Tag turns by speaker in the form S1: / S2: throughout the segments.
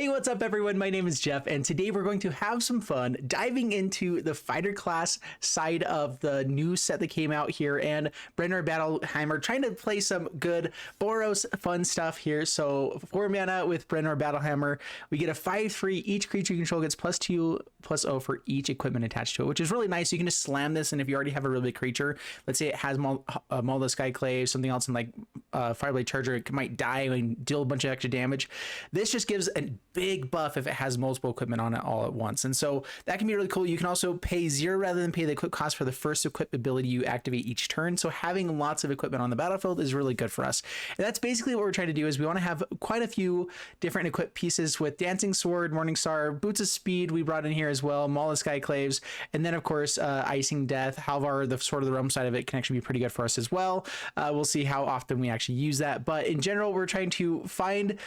S1: Hey, what's up everyone? My name is Jeff, and today we're going to have some fun diving into the fighter class side of the new set that came out here, and Bruenor Battlehammer, trying to play some good Boros fun stuff here. So 4 mana with Bruenor Battlehammer, we get a 5/3. Each creature you control gets +2/+0 for each equipment attached to it, which is really nice. You can just slam this, and if you already have a really big creature, let's say it has Maul the Skyclaves, something else in like Fireblade Charger, it might die and deal a bunch of extra damage. This just gives a big buff if it has multiple equipment on it all at once, and so that can be really cool. You can also pay 0 rather than pay the equip cost for the first equip ability you activate each turn, so having lots of equipment on the battlefield is really good for us. And that's basically what we're trying to do, is we want to have quite a few different equip pieces with Dancing Sword, Morningstar, Boots of Speed we brought in here as well, Maul the Skyclaves, and then of course Icingdeath. Halvar, the Sword of the Realm side of it, can actually be pretty good for us as well. We'll see how often we actually use that, but in general we're trying to find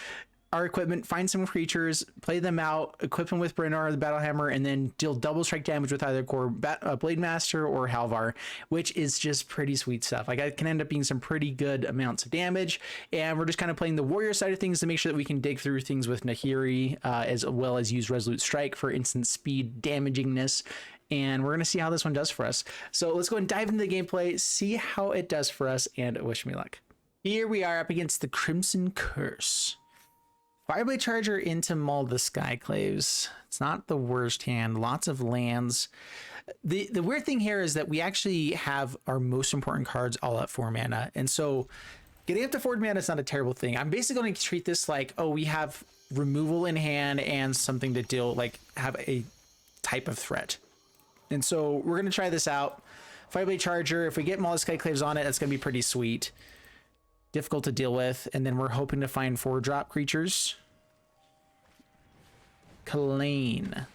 S1: our equipment, find some creatures, play them out, equip them with Bruenor the Battlehammer, and then deal double strike damage with either Kor Blademaster or Halvar, which is just pretty sweet stuff. Like, it can end up being some pretty good amounts of damage, and we're just kind of playing the warrior side of things to make sure that we can dig through things with Nahiri, as well as use Resolute Strike for instant speed damagingness. And we're going to see how this one does for us. So let's go and dive into the gameplay, see how it does for us, and wish me luck. Here we are up against the Crimson Curse. Fireblade Charger into Maul the Skyclaves. It's not the worst hand. Lots of lands. The weird thing here is that we actually have our most important cards all at 4 mana. And so getting up to 4 mana is not a terrible thing. I'm basically going to treat this like, oh, we have removal in hand and something to deal, like have a type of threat. And so we're going to try this out. Fireblade Charger, if we get Maul the Skyclaves on it, that's going to be pretty sweet. Difficult to deal with, and then we're hoping to find 4-drop creatures. Kalane.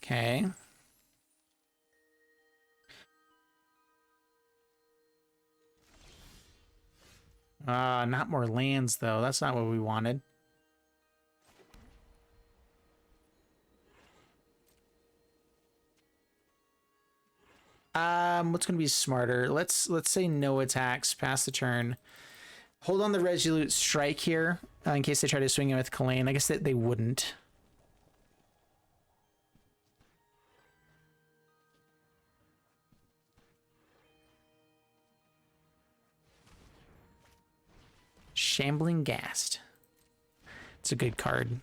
S1: Okay. Not more lands though. That's not what we wanted. What's going to be smarter? Let's say no attacks, pass the turn. Hold on the Resolute Strike here, in case they try to swing in with Kalane. I guess that they wouldn't. Shambling Ghast. It's a good card.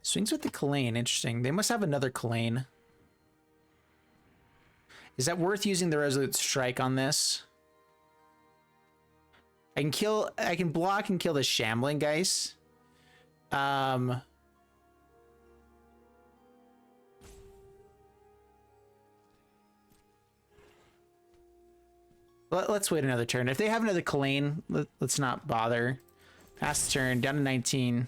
S1: Swings with the Kalane, interesting. They must have another Kalane. Is that worth using the Resolute Strike on this? I can block and kill the Shambling Ghast. Let's wait another turn. If they have another Kalane, let's not bother. Pass the turn, down to 19.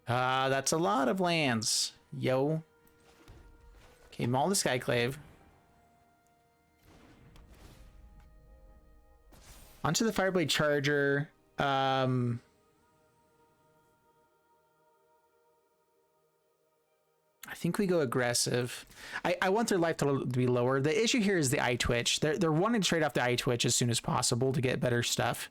S1: That's a lot of lands. Yo. Okay, Maul the Skyclave. Onto the Fireblade Charger. I think we go aggressive. I want their life total to be lower. The issue here is the eye twitch. They're wanting to trade off the eye twitch as soon as possible to get better stuff.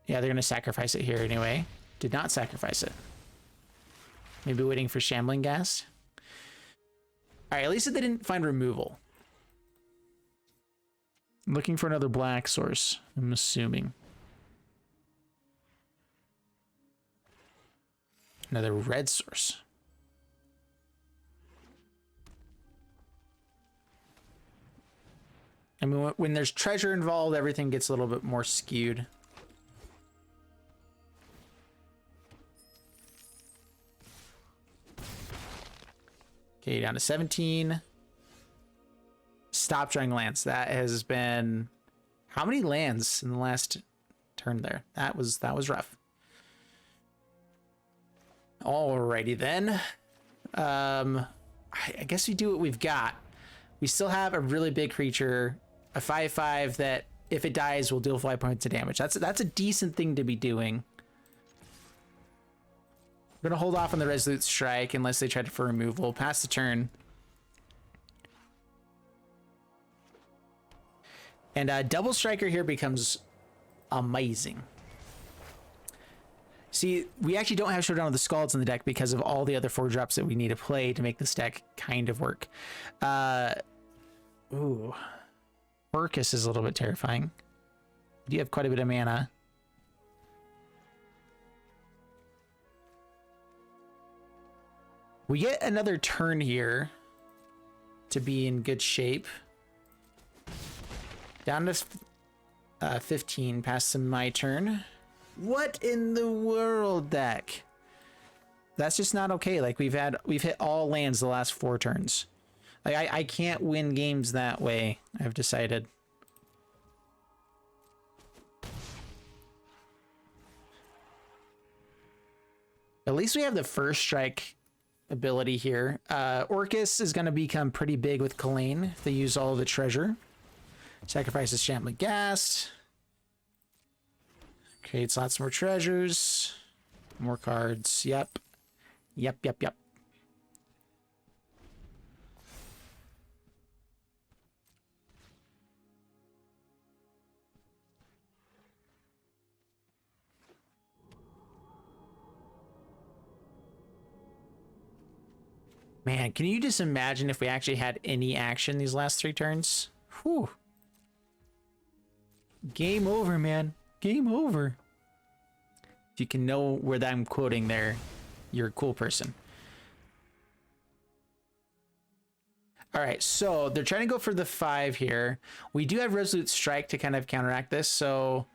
S1: Yeah, they're going to sacrifice it here anyway. Did not sacrifice it. Maybe waiting for Shambling Ghast. All right, at least they didn't find removal. I'm looking for another black source, I'm assuming. Another red source. I mean, when there's treasure involved, everything gets a little bit more skewed. Okay, down to 17. Stop drawing lands. That has been how many lands in the last turn there? That was rough. Alrighty then. I guess we do what we've got. We still have a really big creature, a 5/5 that if it dies will deal 5 points of damage. That's a decent thing to be doing. We're gonna hold off on the Resolute Strike unless they try for removal. Pass the turn. And double striker here becomes amazing. See, we actually don't have Showdown of the Scalds in the deck because of all the other 4-drops that we need to play to make this deck kind of work. Ooh. Orcus is a little bit terrifying. You have quite a bit of mana. We get another turn here to be in good shape. Down to 15, past my turn. What in the world, deck? That's just not okay. Like we've hit all lands the last 4 turns. Like I can't win games that way, I've decided. At least we have the first strike ability here. Orcus is going to become pretty big with Kalane if they use all of the treasure. Sacrifices Shambling Ghast. Creates lots more treasures. More cards. Yep. Yep. Man, can you just imagine if we actually had any action these last 3 turns? Whew. Game over, man. Game over. If you can know where that I'm quoting there, you're a cool person. All right, so they're trying to go for the 5 here. We do have Resolute Strike to kind of counteract this. So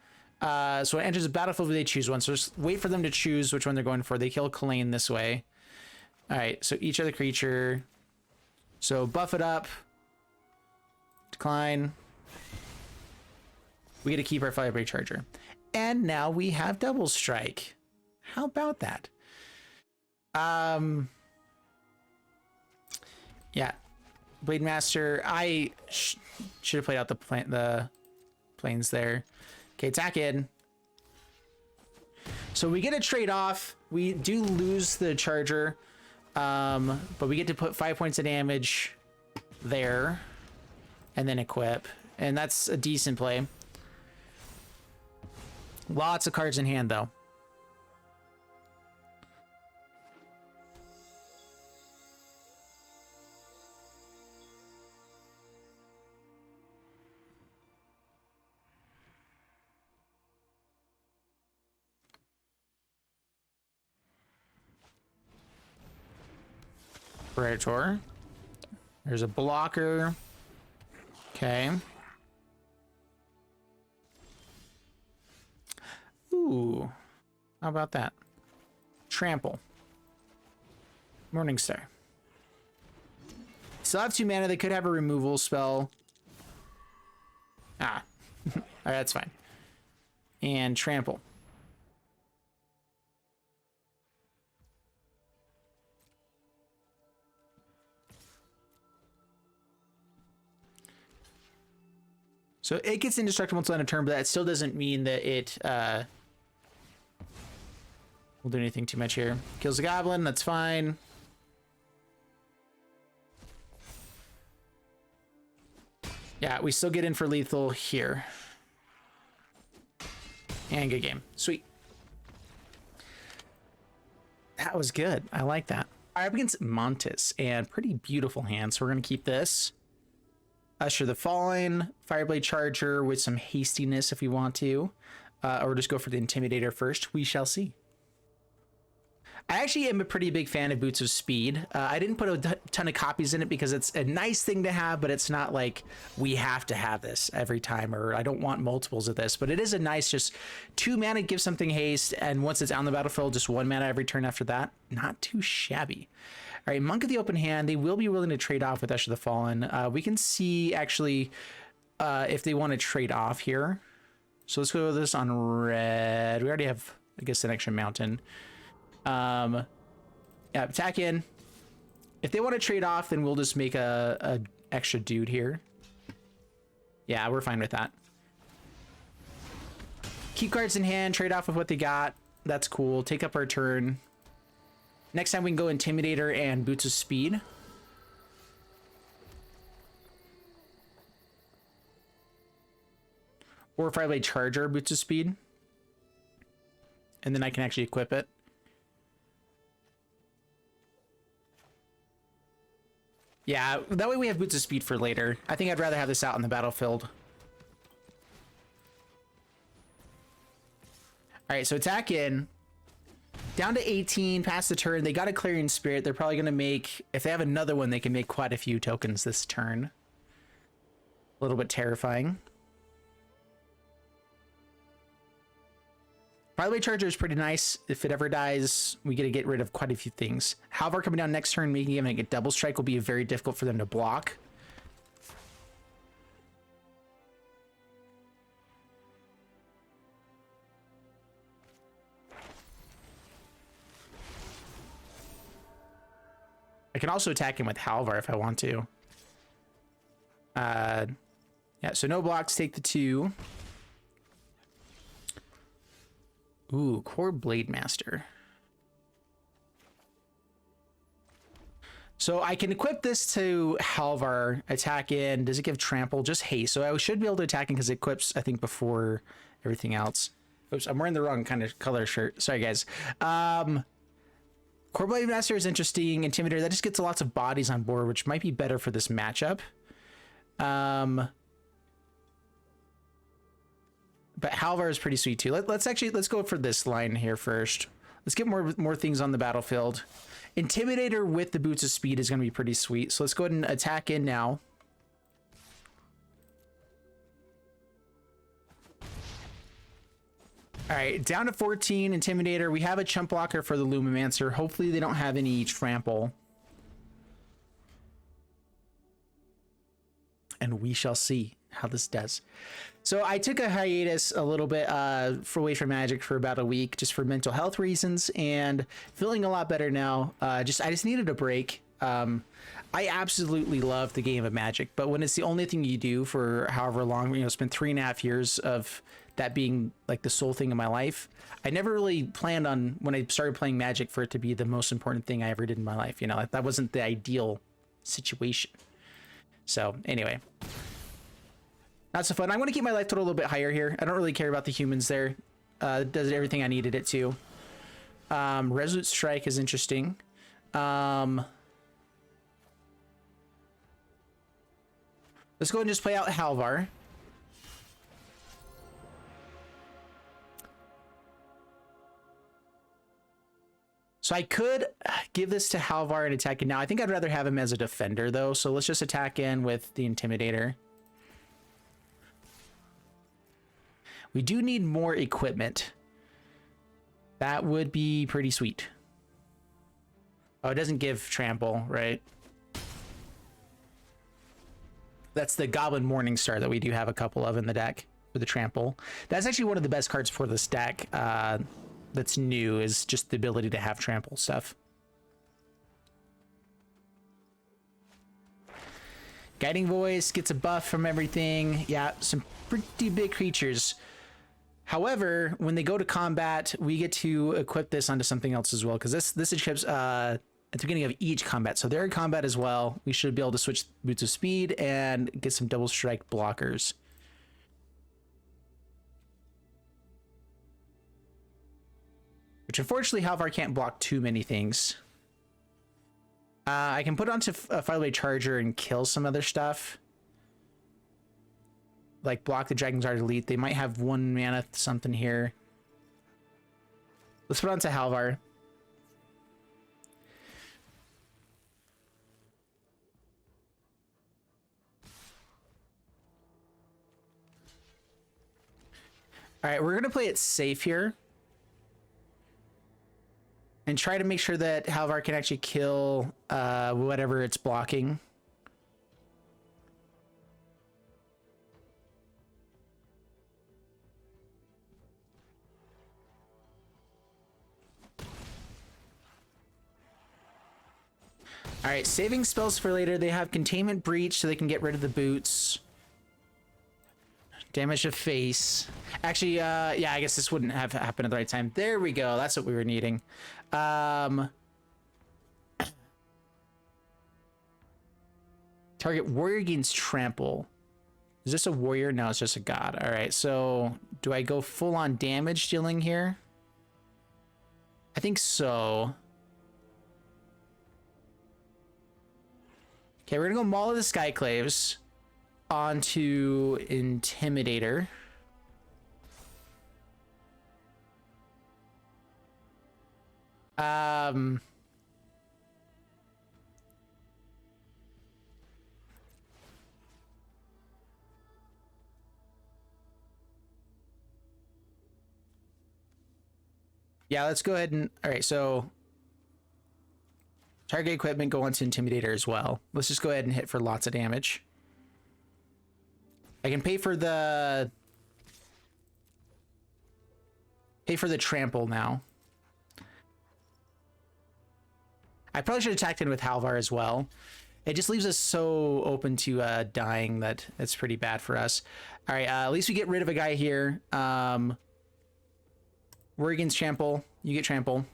S1: it enters the battlefield where they choose one. So just wait for them to choose which one they're going for. They kill Kalane this way. All right, so each other creature. So buff it up. Decline. We get to keep our Fireblade Charger. And now we have double strike. How about that? Yeah. Blademaster. I should have played out the planes there. Okay, attack in. So we get a trade off. We do lose the Charger. But we get to put 5 points of damage there. And then equip. And that's a decent play. Lots of cards in hand, though. Predator. There's a blocker. Okay. Ooh, how about that? Trample. Morningstar. Still have 2 mana. They could have a removal spell. Ah. All right, that's fine. And trample. So it gets indestructible until end of turn, but that still doesn't mean that it will do anything too much here. Kills the goblin, that's fine. Yeah, we still get in for lethal here. And good game. Sweet. That was good. I like that. All right, up against Montes, and pretty beautiful hand. So we're going to keep this. Usher the Fallen, Fireblade Charger with some hastiness if we want to. Or just go for the Intimidator first. We shall see. I actually am a pretty big fan of Boots of Speed. I didn't put a ton of copies in it because it's a nice thing to have, but it's not like we have to have this every time, or I don't want multiples of this, but it is a nice just 2 mana, give something haste, and once it's on the battlefield, just 1 mana every turn after that. Not too shabby. All right, Monk of the Open Hand, they will be willing to trade off with Usher the Fallen. We can see actually if they want to trade off here. So let's go with this on red. We already have, I guess, an extra mountain. Yeah, attack in. If they want to trade off, then we'll just make a extra dude here. Yeah, we're fine with that. Keep cards in hand, trade off with what they got. That's cool. Take up our turn. Next time we can go Intimidator and Boots of Speed. Or Fireblade Charger, boots of speed. And then I can actually equip it. Yeah, that way we have boots of speed for later. I think I'd rather have this out in the battlefield. All right, so attack in. Down to 18, past the turn. They got a Clarion Spirit. They're probably going to make, if they have another one, they can make quite a few tokens this turn. A little bit terrifying. Fireblade Charger is pretty nice. If it ever dies, we get to get rid of quite a few things. Halvar coming down next turn, making him a double strike will be very difficult for them to block. I can also attack him with Halvar if I want to. Yeah, so no blocks, take the 2. Ooh, Kor Blademaster. So I can equip this to Halvar, attack in. Does it give trample? Just haste. So I should be able to attack in because it equips, I think, before everything else. Oops, I'm wearing the wrong kind of color shirt. Sorry, guys. Kor Blademaster is interesting. Intimidator, that just gets lots of bodies on board, which might be better for this matchup. But Halvar is pretty sweet too. Let's go for this line here first. Let's get more things on the battlefield. Intimidator with the boots of speed is going to be pretty sweet. So let's go ahead and attack in now. All right, down to 14, Intimidator. We have a chump blocker for the Lumimancer. Hopefully they don't have any trample. And we shall see how this does. So I took a hiatus a little bit away from Magic for about a week, just for mental health reasons, and feeling a lot better now. I just needed a break. I absolutely love the game of Magic, but when it's the only thing you do for however long, it's been 3.5 years of that being like the sole thing in my life. I never really planned on, when I started playing Magic, for it to be the most important thing I ever did in my life. That wasn't the ideal situation. So anyway, not so fun. I'm going to keep my life total a little bit higher here. I don't really care about the humans there. It does everything I needed it to. Resolute Strike is interesting. Let's go and just play out Halvar. So I could give this to Halvar and attack it now. I think I'd rather have him as a defender though. So let's just attack in with the Intimidator. We do need more equipment. That would be pretty sweet. Oh, it doesn't give trample, right? That's the Goblin Morningstar that we do have a couple of in the deck for the trample. That's actually one of the best cards for this deck. That's new, is just the ability to have trample stuff. Guiding Voice gets a buff from everything. Yeah, some pretty big creatures. However, when they go to combat, we get to equip this onto something else as well, because this equips at the beginning of each combat. So they're in combat as well. We should be able to switch Boots of Speed and get some double strike blockers. Which unfortunately, Halvar can't block too many things. I can put onto a Fireblade Charger and kill some other stuff. Like block the Dragon's Art Elite. They might have 1 mana something here. Let's put onto Halvar. All right, we're going to play it safe here. And try to make sure that Halvar can actually kill whatever it's blocking. All right, saving spells for later. They have Containment Breach, so they can get rid of the boots. Damage to face. Actually, yeah, I guess this wouldn't have happened at the right time. There we go. That's what we were needing. Target warrior gains trample. Is this a warrior? No, it's just a god. All right, so do I go full on damage dealing here? I think so. Okay, we're gonna go Maul of the Skyclaves onto Intimidator. Yeah, let's go ahead and... All right, so... Target equipment go onto Intimidator as well. Let's just go ahead and hit for lots of damage. I can pay for the... trample now. I probably should have attacked in with Halvar as well. It just leaves us so open to dying that it's pretty bad for us. All right, at least we get rid of a guy here. We're against trample. You get trample.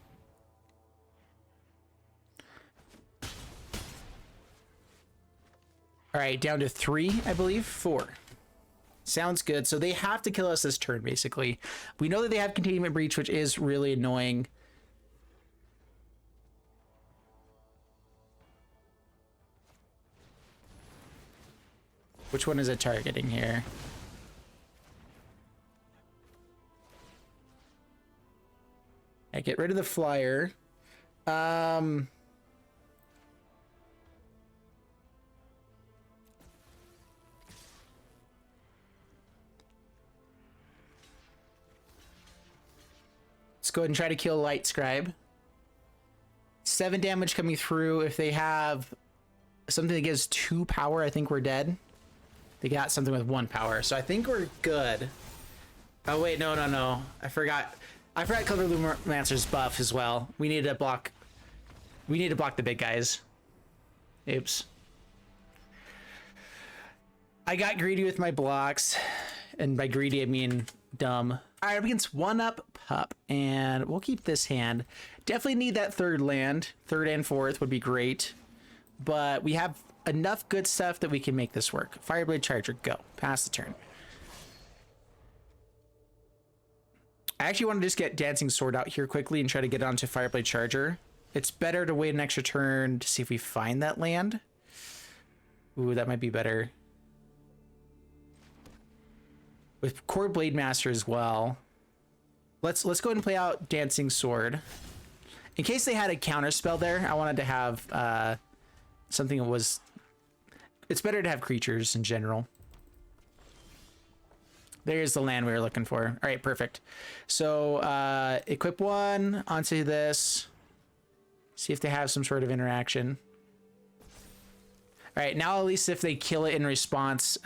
S1: All right, down to 3, I believe. 4. Sounds good. So they have to kill us this turn, basically. We know that they have Containment Breach, which is really annoying. Which one is it targeting here? I get rid of the flyer. Let's go ahead and try to kill Light Scribe. 7 damage coming through. If they have something that gives 2 power, I think we're dead. They got something with 1 power, so I think we're good. Oh wait, no. I forgot Goblin Morningstar's buff as well. We need to block the big guys. Oops. I got greedy with my blocks, and by greedy I mean dumb. All right, up against 1-up Pup, and we'll keep this hand. Definitely need that 3rd land. 3rd and 4th would be great, but we have enough good stuff that we can make this work. Fireblade Charger, go. Pass the turn. I actually want to just get Dancing Sword out here quickly and try to get onto Fireblade Charger. It's better to wait an extra turn to see if we find that land. Ooh, that might be better. With Kor Blademaster as well. Let's go ahead and play out Dancing Sword. In case they had a counter spell there, I wanted to have something that was... It's better to have creatures in general. There's the land we were looking for. All right, perfect. So equip 1 onto this. See if they have some sort of interaction. All right, now at least if they kill it in response,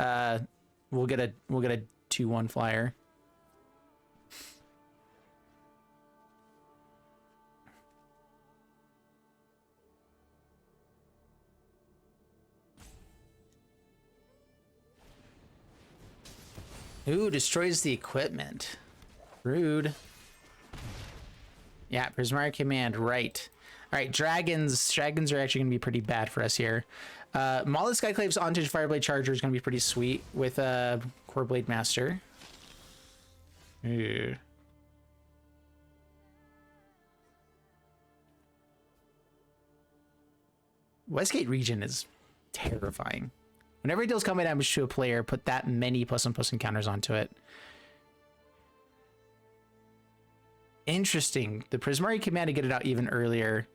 S1: we'll get a 2/1 flyer. Ooh, destroys the equipment. Rude. Yeah, Prismari Command, right. All right, dragons. Dragons are actually going to be pretty bad for us here. Maul of the Skyclaves onto Fireblade Charger is going to be pretty sweet with Kor Blademaster. Ew. Westgate region is terrifying. Whenever it deals combat damage to a player, put that many +1/+1 encounters onto it. Interesting. The Prismari command to get it out even earlier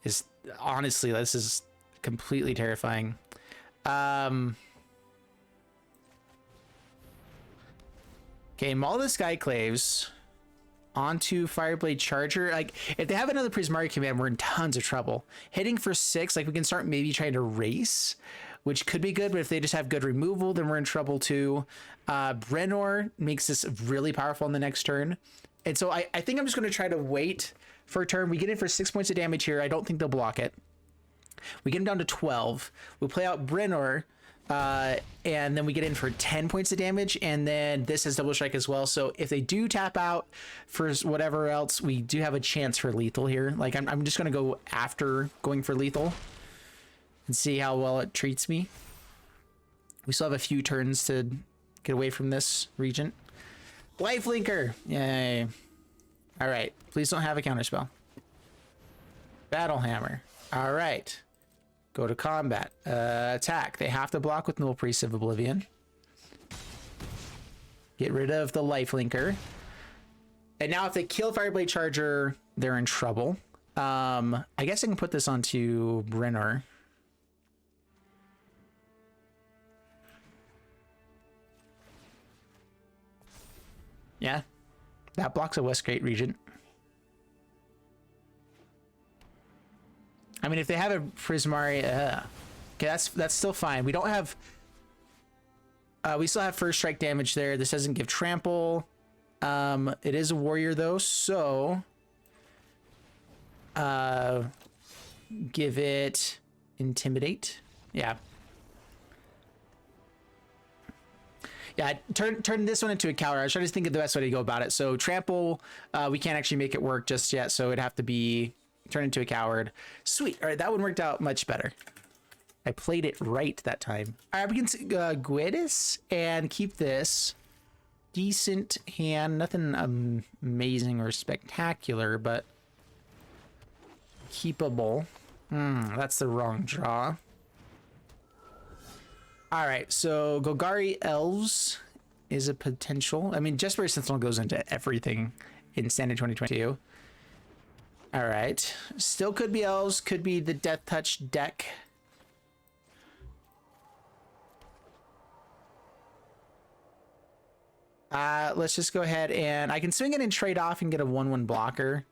S1: is honestly, this is completely terrifying. Okay, Maul of the Skyclaves onto Fireblade Charger. Like, if they have another Prismari command, we're in tons of trouble. Hitting for 6, like we can start maybe trying to race, which could be good, but if they just have good removal, then we're in trouble too. Bruenor makes this really powerful on the next turn. And so I think I'm just going to try to wait for a turn. We get in for 6 points of damage here. I don't think they'll block it. We get him down to 12. We'll play out Bruenor, and then we get in for 10 points of damage, and then this has double strike as well. So if they do tap out for whatever else, we do have a chance for lethal here. Like, I'm just going to go after going for lethal and see how well it treats me. We still have a few turns to get away from this Regent. Lifelinker! Yay. All right, please don't have a counterspell. Battlehammer. All right. Go to combat. Attack. They have to block with Null Priest of Oblivion. Get rid of the lifelinker. And now if they kill Fireblade Charger, they're in trouble. I guess I can put this onto Bruenor. Yeah. That blocks a Westgate Regent. I mean, if they have a Prismari, okay, that's still fine. We don't have. We still have first strike damage there. This doesn't give trample. It is a warrior though, so give it intimidate. Yeah. Yeah, turn this one into a counter. I was trying to think of the best way to go about it. So trample, we can't actually make it work just yet, so it'd have to be turn into a coward. Sweet. All right, that one worked out much better. I played it right that time. All right, we can Guedis and keep this. Decent hand, nothing amazing or spectacular, but keepable. That's the wrong draw. All right, so Golgari Elves is a potential. I mean, Jesper Sentinel goes into everything in Standard 2022. All right, still could be Elves, could be the Death Touch deck. Let's just go ahead and I can swing it and trade off and get a 1/1 blocker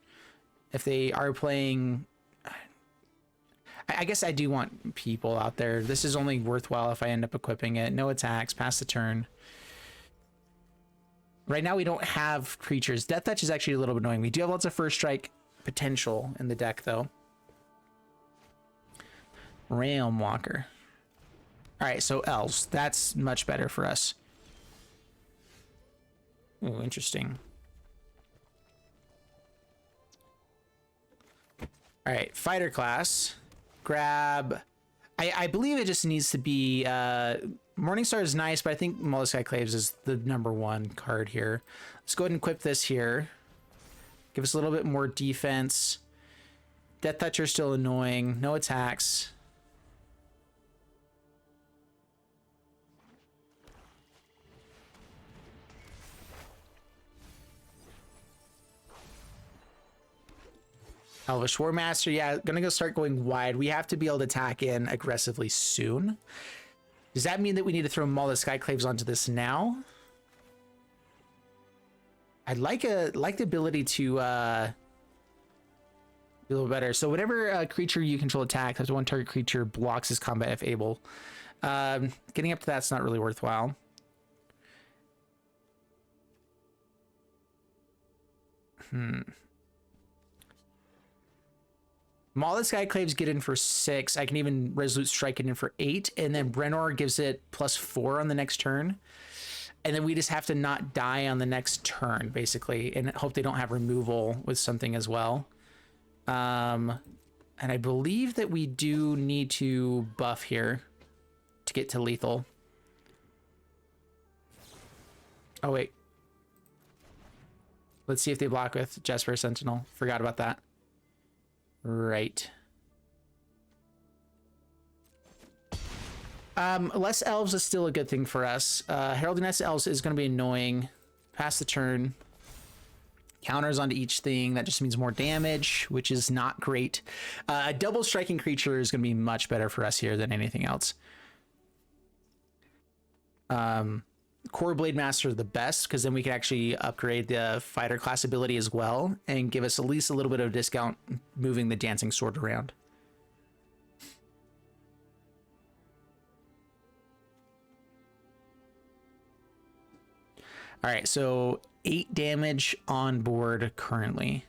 S1: if they are playing. I guess I do want people out there. This is only worthwhile if I end up equipping it. No attacks, pass the turn. Right now we don't have creatures. Death Touch is actually a little bit annoying. We do have lots of first strike potential in the deck though. Realm Walker. All right, so Elves. That's much better for us. Oh, interesting. All right, fighter class. Grab. I believe it just needs to be. Morningstar is nice, but I think Maul Skyclaves is the #1 card here. Let's go ahead and equip this here. Give us a little bit more defense. Death Toucher still annoying. No attacks. Elvish War Master, yeah, gonna go start going wide. We have to be able to attack in aggressively soon. Does that mean that we need to throw Maul the Skyclaves onto this now? I'd like the ability to do a little better. So whenever creature you control attacks, after one target creature blocks his combat if able. Getting up to that's not really worthwhile. Maul the Skyclaves get in for 6. I can even Resolute Strike it in for 8. And then Bruenor gives it +4 on the next turn. And then we just have to not die on the next turn, basically. And hope they don't have removal with something as well. And I believe that we do need to buff here to get to lethal. Oh, wait. Let's see if they block with Jesper Sentinel. Forgot about that. Right. Less elves is still a good thing for us. Heralding Nest Elves is going to be annoying. Pass the turn. Counters onto each thing. That just means more damage, which is not great. A double striking creature is going to be much better for us here than anything else. Kor Blademaster is the best, because then we can actually upgrade the fighter class ability as well and give us at least a little bit of discount moving the dancing sword around. All right, so 8 damage on board currently.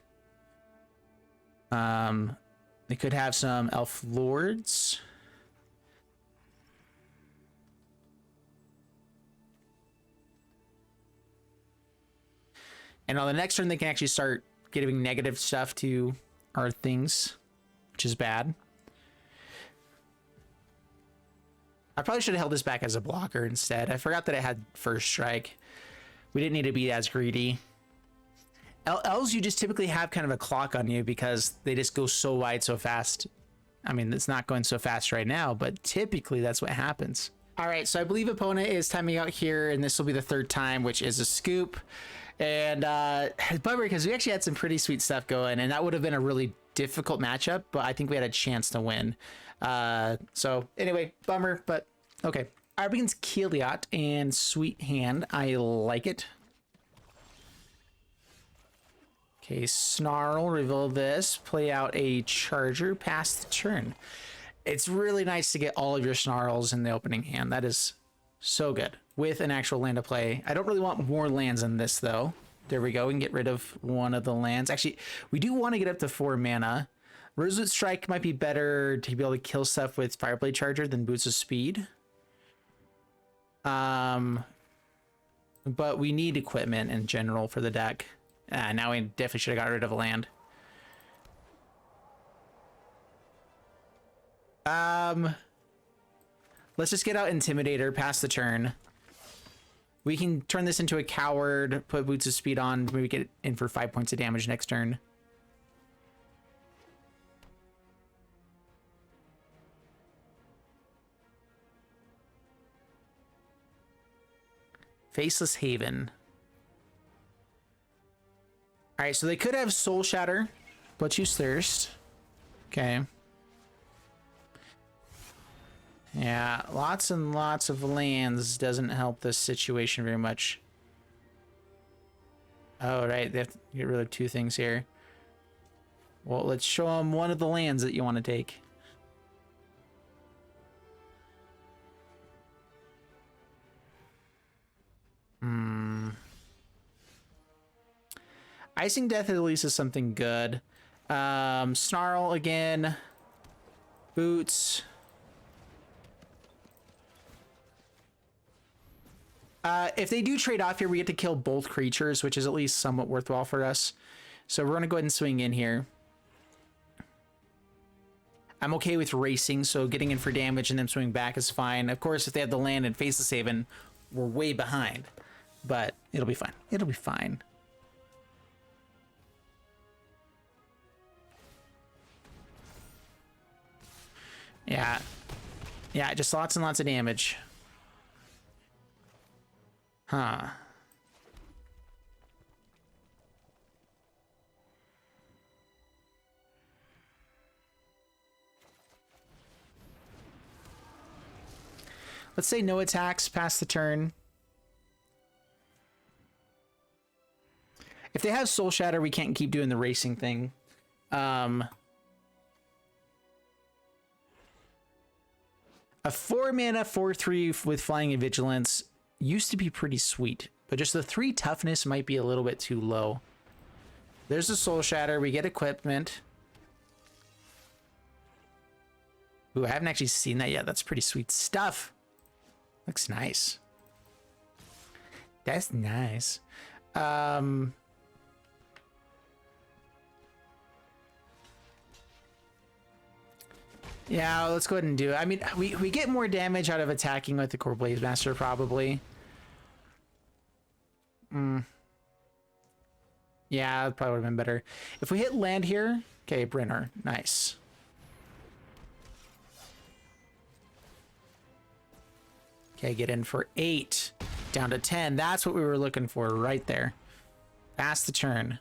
S1: They could have some elf lords. And on the next turn, they can actually start giving negative stuff to our things, which is bad. I probably should have held this back as a blocker instead. I forgot that it had first strike. We didn't need to be as greedy. Elves, you just typically have kind of a clock on you because they just go so wide so fast. I mean, it's not going so fast right now, but typically that's what happens. All right, so I believe opponent is timing out here, and this will be the third time, which is a scoop. And bummer because we actually had some pretty sweet stuff going, and that would have been a really difficult matchup, but I think we had a chance to win. So anyway, bummer, but okay. Arbin's Kiliot and Sweet Hand. I like it. Okay, Snarl, reveal this, play out a Charger, pass the turn. It's really nice to get all of your Snarls in the opening hand. That is so good with an actual land to play. I don't really want more lands in this though. There we go. We can get rid of one of the lands. Actually, we do want to get up to 4 mana. Resolute Strike might be better to be able to kill stuff with Fireblade Charger than Boots of Speed. But we need equipment in general for the deck. Now we definitely should have got rid of a land. Let's just get out Intimidator, pass the turn. We can turn this into a coward, put Boots of Speed on, maybe get it in for 5 points of damage next turn. Faceless Haven. All right, so they could have Soul Shatter, but use Thirst. Okay. Yeah, lots and lots of lands doesn't help this situation very much. Oh, right, they have to get rid of 2 things here. Well, let's show them one of the lands that you want to take. Icingdeath at least is something good. Snarl again. Boots. If they do trade off here, we get to kill both creatures, which is at least somewhat worthwhile for us. So we're going to go ahead and swing in here. I'm okay with racing, so getting in for damage and then swinging back is fine. Of course, if they have the land and Faceless Haven, we're way behind. But it'll be fine. It'll be fine. Yeah. Yeah, just lots and lots of damage. Huh. Let's say no attacks past the turn. If they have Soul Shatter, we can't keep doing the racing thing. A 4-mana 4/3 with Flying and Vigilance used to be pretty sweet, but just the 3 toughness might be a little bit too low. There's a Soul Shatter. We get equipment. Ooh, I haven't actually seen that yet. That's pretty sweet stuff. Looks nice. That's nice. Yeah, let's go ahead and do it. I mean, we get more damage out of attacking with the Kor Blademaster, probably. Yeah, that probably would have been better. If we hit land here... Okay, Bruenor. Nice. Okay, get in for 8. Down to 10. That's what we were looking for right there. Pass the turn.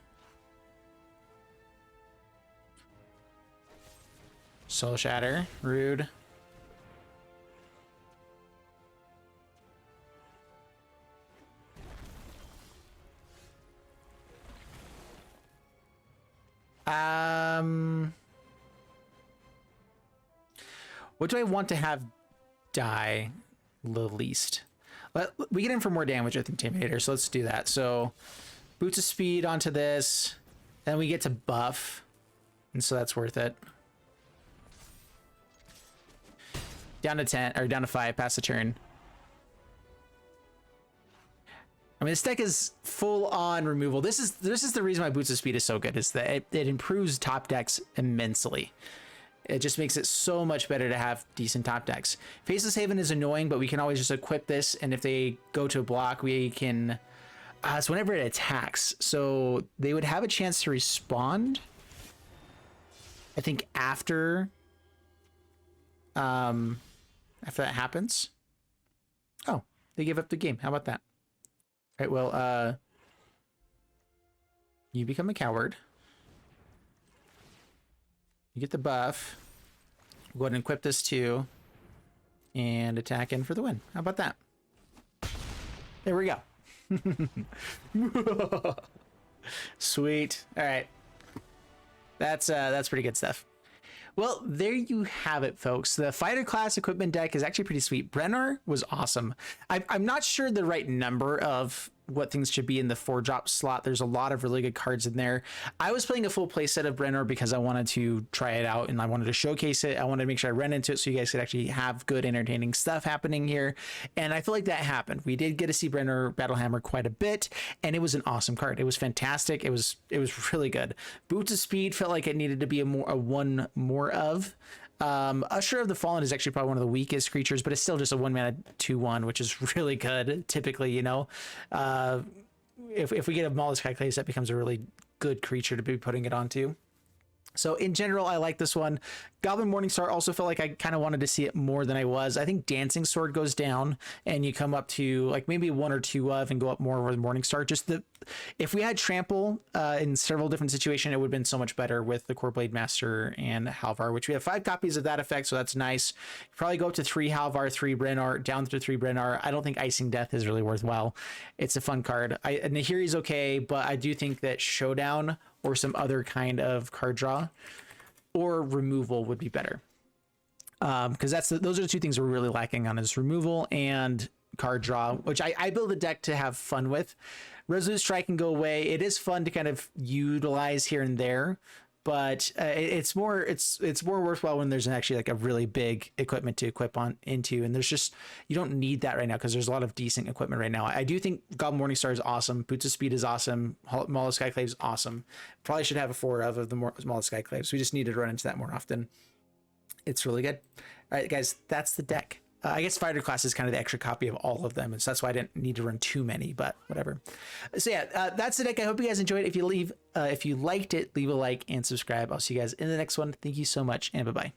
S1: Soul Shatter. Rude. What do I want to have die the least? We get in for more damage with Intimidator, so let's do that. So Boots of Speed onto this, then we get to buff, and so that's worth it. Down to 10 or down to 5, pass the turn. I mean, this deck is full on removal. This is the reason why Boots of Speed is so good, is that it improves top decks immensely. It just makes it so much better to have decent top decks. Faceless Haven is annoying, but we can always just equip this, and if they go to a block, we can... it's whenever it attacks, so they would have a chance to respond, I think, after that happens. Oh, they give up the game. How about that? All right, well, you become a coward. You get the buff. We'll go ahead and equip this too. And attack in for the win. How about that? There we go. Sweet. All right. That's pretty good stuff. Well, there you have it, folks. The fighter class equipment deck is actually pretty sweet. Bruenor was awesome. I'm not sure the right number of what things should be in the 4-drop slot. There's a lot of really good cards in there. I was playing a full play set of Bruenor because I wanted to try it out and I wanted to showcase it. I wanted to make sure I ran into it so you guys could actually have good, entertaining stuff happening here. And I feel like that happened. We did get to see Bruenor Battlehammer quite a bit, and it was an awesome card. It was fantastic. It was really good. Boots of Speed felt like it needed to be a one more of. Usher of the Fallen is actually probably one of the weakest creatures, but it's still just a 1-mana 2/1, which is really good typically, you know. If we get a Maul of Skyclaves, that becomes a really good creature to be putting it onto. So in general, I like this one. Goblin Morningstar also felt like I kind of wanted to see it more than I was. I think Dancing Sword goes down and you come up to like maybe 1 or 2 of and go up more with Morningstar. Just if we had Trample in several different situations, it would have been so much better with the Kor Blademaster and Halvar, which we have 5 copies of that effect, so that's nice. Probably go up to 3 Halvar, 3 Bruenor, down to 3 Bruenor. I don't think Icingdeath is really worthwhile. It's a fun card. Nahiri's okay, but I do think that Showdown or some other kind of card draw or removal would be better. Because those are the 2 things we're really lacking on, is removal and card draw, which I build a deck to have fun with. Resolute Strike can go away. It is fun to kind of utilize here and there, but it's more worthwhile when there's actually like a really big equipment to equip into, and there's just, you don't need that right now because there's a lot of decent equipment right now. I do think Goblin Morningstar is awesome. Boots of Speed is awesome. Maul of Skyclaves is awesome. Probably should have a 4 of the Maul of Skyclaves. We just need to run into that more often. It's really good. All right, guys, that's the deck. I guess fighter class is kind of the extra copy of all of them, and so that's why I didn't need to run too many, but whatever. So yeah, that's the deck. I hope you guys enjoyed it. If you liked it, leave a like and subscribe. I'll see you guys in the next one. Thank you so much, and bye-bye.